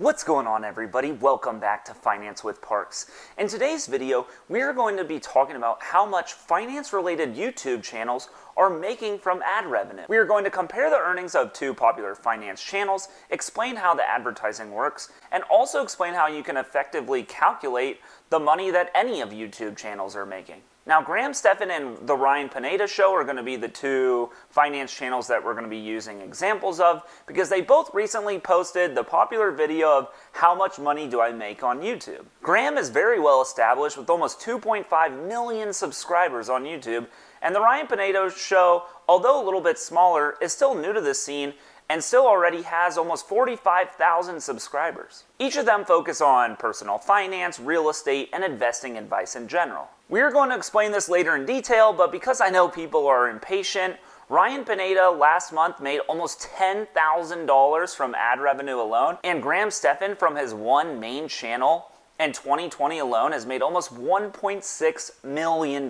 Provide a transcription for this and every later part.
What's going on, everybody? Welcome back to Finance with Parks. In today's video, we are going to be talking about how much finance-related YouTube channels are making from ad revenue. We are going to compare the earnings of two popular finance channels, explain how the advertising works, and also explain how you can effectively calculate the money that any of YouTube channels are making. Now, Graham, Stephan, and the Ryan Pineda show are going to be the two finance channels that we're going to be using examples of because they both recently posted the popular video of how much money do I make on YouTube. Graham is very well established with almost 2.5 million subscribers on YouTube, and the Ryan Pineda show, although a little bit smaller, is still new to the scene and still already has almost 45,000 subscribers. Each of them focus on personal finance, real estate, and investing advice in general. We are going to explain this later in detail, but because I know people are impatient, Ryan Pineda last month made almost $10,000 from ad revenue alone, and Graham Stephan from his one main channel in 2020 alone has made almost $1.6 million.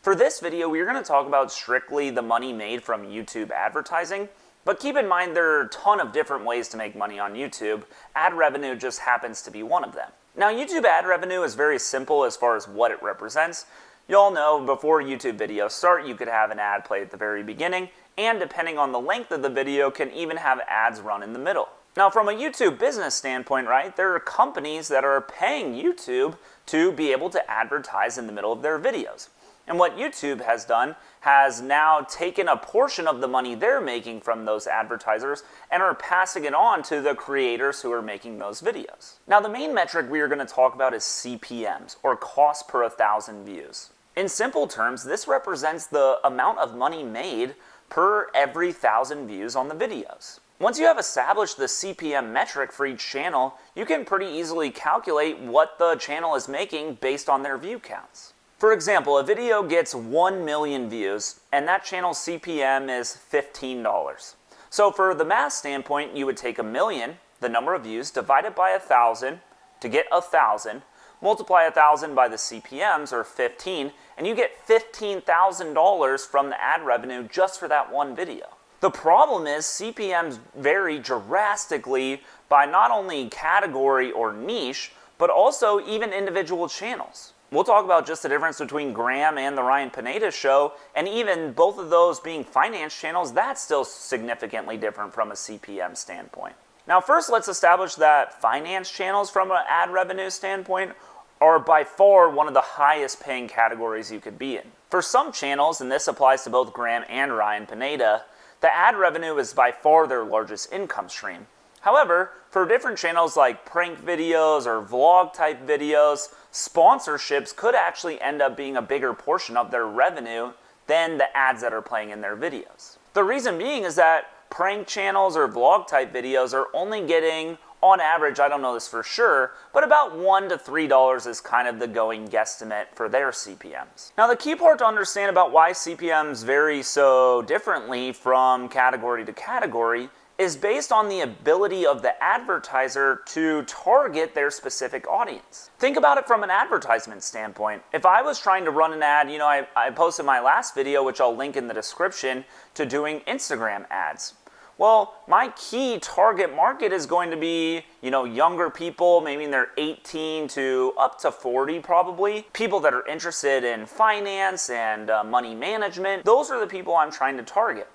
For this video, we are going to talk about strictly the money made from YouTube advertising. But keep in mind there are a ton of different ways to make money on YouTube. Ad revenue just happens to be one of them. Now, YouTube ad revenue is very simple as far as what it represents. You all know before YouTube videos start, you could have an ad play at the very beginning, and depending on the length of the video, can even have ads run in the middle. Now, from a YouTube business standpoint, right, there are companies that are paying YouTube to be able to advertise in the middle of their videos. And what YouTube has done has now taken a portion of the money they're making from those advertisers and are passing it on to the creators who are making those videos. Now, the main metric we are going to talk about is CPMs, or cost per 1,000 views. In simple terms, this represents the amount of money made per every 1,000 views on the videos. Once you have established the CPM metric for each channel, you can pretty easily calculate what the channel is making based on their view counts. For example, a video gets 1 million views, and that channel's CPM is $15. So for the math standpoint, you would take 1 million, the number of views, divide it by 1,000 to get 1,000, multiply 1,000 by the CPMs, or 15, and you get $15,000 from the ad revenue just for that one video. The problem is CPMs vary drastically by not only category or niche, but also even individual channels. We'll talk about just the difference between Graham and the Ryan Pineda show, and even both of those being finance channels, that's still significantly different from a CPM standpoint. Now, first, let's establish that finance channels from an ad revenue standpoint are by far one of the highest paying categories you could be in. For some channels, and this applies to both Graham and Ryan Pineda, the ad revenue is by far their largest income stream. However, for different channels like prank videos or vlog type videos, sponsorships could actually end up being a bigger portion of their revenue than the ads that are playing in their videos. The reason being is that prank channels or vlog type videos are only getting, on average, I don't know this for sure, but about $1 to $3 is kind of the going guesstimate for their CPMs. Now, the key part to understand about why CPMs vary so differently from category to category is based on the ability of the advertiser to target their specific audience. Think about it from an advertisement standpoint. If I was trying to run an ad, I posted my last video, which I'll link in the description, to doing Instagram ads. Well, my key target market is going to be, younger people, maybe in their 18 to up to 40 probably. People that are interested in finance and money management. Those are the people I'm trying to target.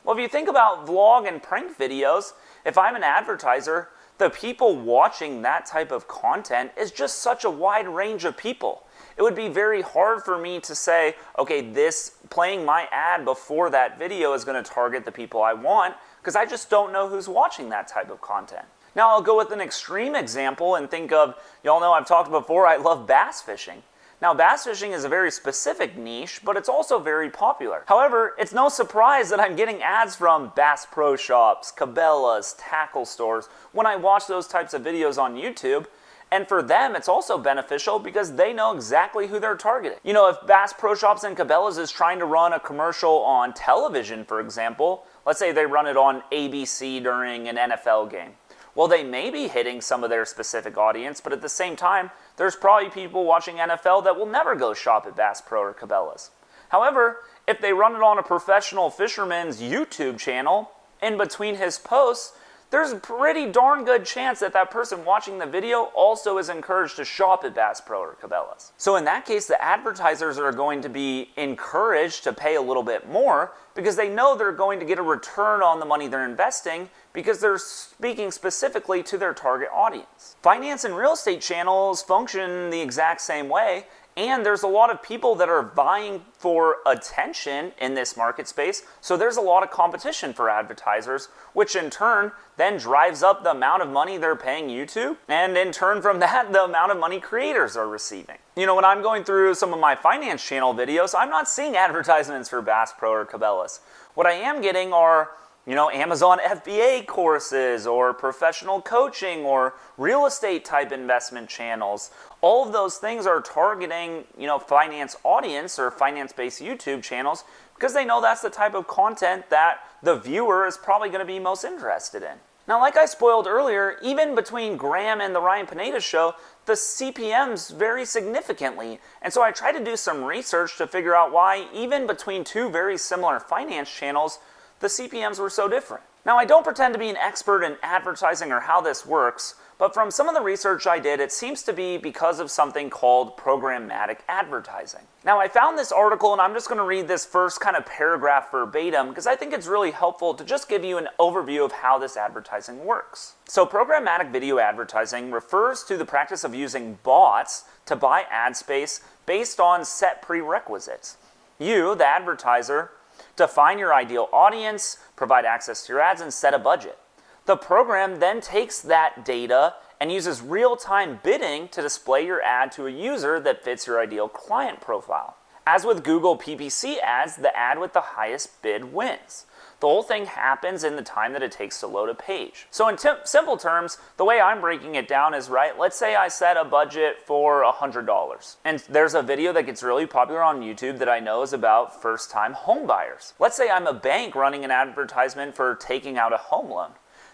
Well, if you think about vlog and prank videos, if I'm an advertiser, the people watching that type of content is just such a wide range of people. It would be very hard for me to say, okay, this playing my ad before that video is going to target the people I want, because I just don't know who's watching that type of content. Now, I'll go with an extreme example and think of, y'all know I've talked before, I love bass fishing. Now, bass fishing is a very specific niche, but it's also very popular. However, it's no surprise that I'm getting ads from Bass Pro Shops, Cabela's, tackle stores when I watch those types of videos on YouTube. And for them, it's also beneficial because they know exactly who they're targeting. If Bass Pro Shops and Cabela's is trying to run a commercial on television, for example, let's say they run it on ABC during an NFL game. Well, they may be hitting some of their specific audience, but at the same time, there's probably people watching NFL that will never go shop at Bass Pro or Cabela's. However, if they run it on a professional fisherman's YouTube channel, in between his posts, there's a pretty darn good chance that that person watching the video also is encouraged to shop at Bass Pro or Cabela's. So in that case, the advertisers are going to be encouraged to pay a little bit more because they know they're going to get a return on the money they're investing because they're speaking specifically to their target audience. Finance and real estate channels function the exact same way, and there's a lot of people that are vying for attention in this market space, so there's a lot of competition for advertisers, which in turn then drives up the amount of money they're paying YouTube, and in turn from that, the amount of money creators are receiving. You know, when I'm going through some of my finance channel videos, I'm not seeing advertisements for Bass Pro or Cabela's. What I am getting are Amazon FBA courses or professional coaching or real estate type investment channels. All of those things are targeting, finance audience or finance-based YouTube channels because they know that's the type of content that the viewer is probably going to be most interested in. Now, like I spoiled earlier, even between Graham and the Ryan Pineda show, the CPMs vary significantly. And so I tried to do some research to figure out why, even between two very similar finance channels, the CPMs were so different. Now, I don't pretend to be an expert in advertising or how this works, but from some of the research I did, it seems to be because of something called programmatic advertising. Now, I found this article, and I'm just going to read this first kind of paragraph verbatim because I think it's really helpful to just give you an overview of how this advertising works. So, programmatic video advertising refers to the practice of using bots to buy ad space based on set prerequisites. You, the advertiser, define your ideal audience, provide access to your ads, and set a budget. The program then takes that data and uses real-time bidding to display your ad to a user that fits your ideal client profile. As with Google PPC ads, the ad with the highest bid wins. The whole thing happens in the time that it takes to load a page. So in simple terms, the way I'm breaking it down is, let's say I set a budget for $100. And there's a video that gets really popular on YouTube that I know is about first-time home buyers. Let's say I'm a bank running an advertisement for taking out a home loan.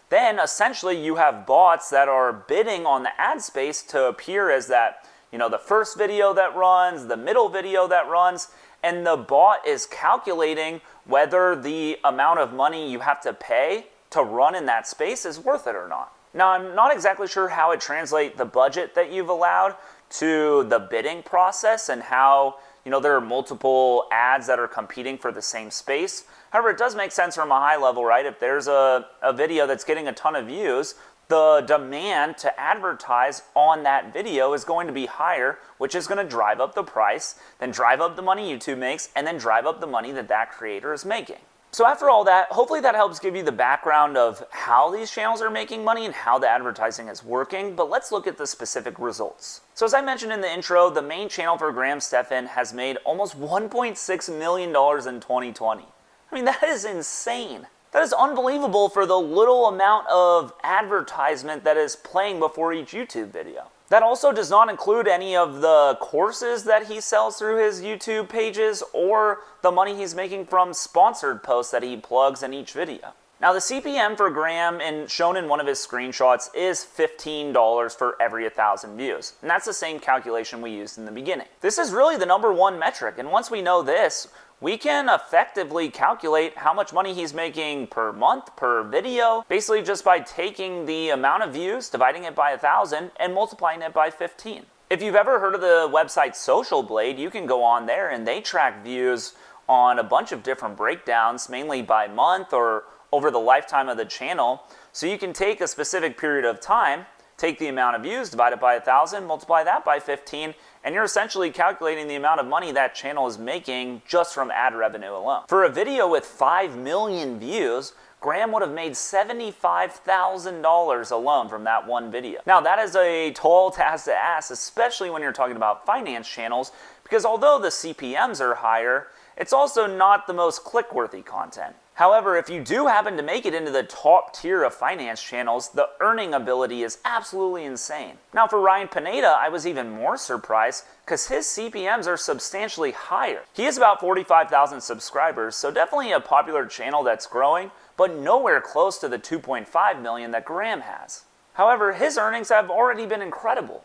Then essentially you have bots that are bidding on the ad space to appear as that, the first video that runs, the middle video that runs, and the bot is calculating whether the amount of money you have to pay to run in that space is worth it or not. Now, I'm not exactly sure how it translates the budget that you've allowed to the bidding process and how, there are multiple ads that are competing for the same space. However, it does make sense from a high level, right? If there's a video that's getting a ton of views, the demand to advertise on that video is going to be higher, which is going to drive up the price, then drive up the money YouTube makes, and then drive up the money that that creator is making. So after all that, hopefully that helps give you the background of how these channels are making money and how the advertising is working, but let's look at the specific results. So as I mentioned in the intro, the main channel for Graham Stephan has made almost $1.6 million in 2020. I mean, that is insane. That is unbelievable for the little amount of advertisement that is playing before each YouTube video. That also does not include any of the courses that he sells through his YouTube pages or the money he's making from sponsored posts that he plugs in each video. Now, the CPM for Graham, shown in one of his screenshots, is $15 for every 1,000 views. And that's the same calculation we used in the beginning. This is really the #1 metric, and once we know this, we can effectively calculate how much money he's making per month, per video, basically just by taking the amount of views, dividing it by 1,000, and multiplying it by 15. If you've ever heard of the website Social Blade, you can go on there and they track views on a bunch of different breakdowns, mainly by month or over the lifetime of the channel. So you can take a specific period of time, take the amount of views, divide it by 1,000, multiply that by 15, and you're essentially calculating the amount of money that channel is making just from ad revenue alone. For a video with 5 million views, Graham would have made $75,000 alone from that one video. Now, that is a tall task to ask, especially when you're talking about finance channels, because although the CPMs are higher, it's also not the most click-worthy content. However, if you do happen to make it into the top tier of finance channels, the earning ability is absolutely insane. Now, for Ryan Pineda, I was even more surprised because his CPMs are substantially higher. He has about 45,000 subscribers, so definitely a popular channel that's growing, but nowhere close to the 2.5 million that Graham has. However, his earnings have already been incredible.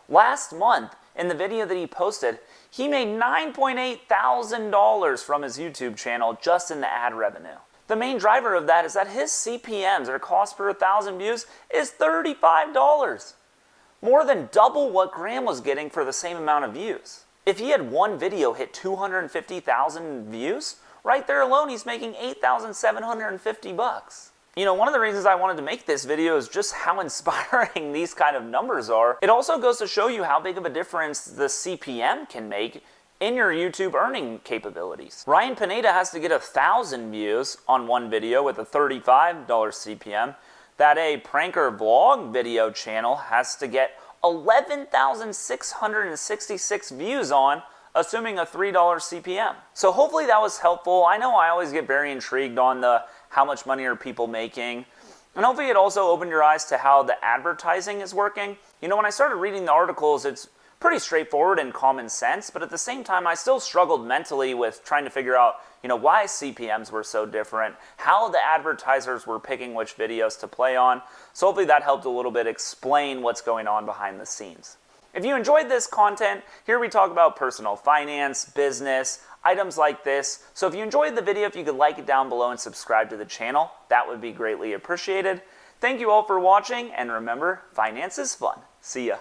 Last month, in the video that he posted, he made $9,800 from his YouTube channel just in the ad revenue. The main driver of that is that his CPMs, or cost per 1,000 views, is $35. More than double what Graham was getting for the same amount of views. If he had one video hit 250,000 views, right there alone he's making $8,750. You know, one of the reasons I wanted to make this video is just how inspiring these kind of numbers are. It also goes to show you how big of a difference the CPM can make in your YouTube earning capabilities. Ryan Pineda has to get 1,000 views on one video with a $35 CPM, that a pranker vlog video channel has to get 11,666 views on, assuming a $3 CPM. So hopefully that was helpful. I know I always get very intrigued on the how much money are people making, and hopefully it also opened your eyes to how the advertising is working. You know, when I started reading the articles, it's pretty straightforward and common sense, but at the same time I still struggled mentally with trying to figure out, you know, why CPMs were so different, how the advertisers were picking which videos to play on. So hopefully that helped a little bit explain what's going on behind the scenes. If you enjoyed this content, here we talk about personal finance, business, items like this. So if you enjoyed the video, if you could like it down below and subscribe to the channel, that would be greatly appreciated. Thank you all for watching, and remember, finance is fun. See ya.